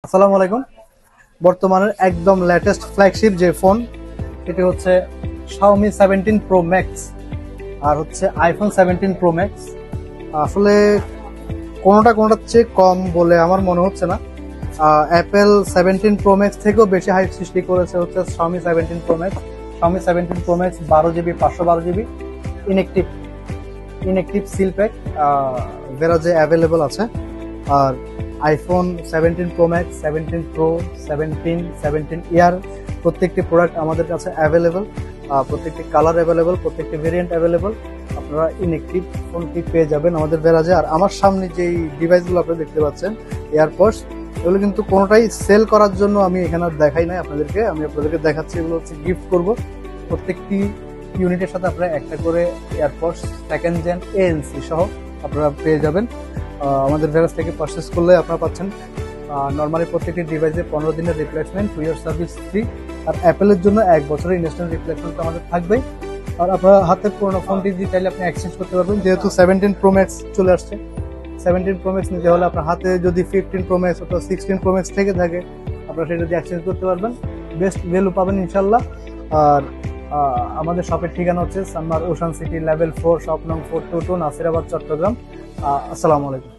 আসসালামু আলাইকুম। বর্তমানের একদম লেটেস্ট ফ্ল্যাগশিপ যে ফোন, এটি হচ্ছে Xiaomi 17 Pro Max আর হচ্ছে iPhone 17 Pro Max। আসলে কোনোটার চেয়ে কম বলে আমার মনে হচ্ছে না। অ্যাপেল 17 Pro Max থেকেও বেশি হাইপ সৃষ্টি করেছে হচ্ছে Xiaomi 17 Pro Max। Xiaomi 17 Pro Max 12GB 512GB inactive inactive seal pack ভেরাজে অ্যাভেলেবল আছে। আর iPhone 17 Pro Max, 17 Pro, 17 Air প্রত্যেকটি প্রোডাক্ট আমাদের কাছে অ্যাভেলেবল। প্রত্যেকটি কালার অ্যাভেলেবল, প্রত্যেকটি ভেরিয়েন্ট অ্যাভেলেবল। আপনারা ইনএক্টিভ ফোনটি পেয়ে যাবেন আমাদের ভেরাজে। আর আমার সামনে যেই ডিভাইসগুলো আপনারা দেখতে পাচ্ছেন, এয়ারপডস, এগুলো কিন্তু কোনোটাই সেল করার জন্য আমি এখানে আর দেখাই নাই আপনাদেরকে। আমি আপনাদেরকে দেখাচ্ছি, এগুলো হচ্ছে গিফট করব। প্রত্যেকটি ইউনিটের সাথে আপনারা একটা করে এয়ারপডস সেকেন্ড জেন ANC সহ আপনারা পেয়ে যাবেন। আমাদের ভেরাজ থেকে পারচেস করলে আপনারা পাচ্ছেন নর্মালি প্রত্যেকটি ডিভাইসে 15 দিনের রিপ্লেসমেন্ট, 2 ইয়ার সার্ভিস ফ্রি। আর অ্যাপেলের জন্য 1 বছরের ইনস্ট্যান্ট রিপ্লেসমেন্ট আমাদের থাকবেই। আর আপনার হাতের পুরোনো ফোনটি দিয়ে চাইলে আপনি এক্সচেঞ্জ করতে পারবেন। যেহেতু 17 প্রো ম্যাক্স চলে আসছে, 17 প্রো ম্যাক্স নিতে হলে আপনার হাতে যদি 15 প্রো ম্যাক্স অথবা 16 প্রো ম্যাক্স থেকে থাকে, আপনারা সেটা দিয়ে এক্সচেঞ্জ করতে পারবেন। বেস্ট ভ্যালু পাবেন ইনশাল্লাহ। আর আমাদের শপের ঠিকানা হচ্ছে Sanmar ocean city level 4, shop নং 422, নাসিরাবাদ, চট্টগ্রাম। আসসালামু আলাইকুম।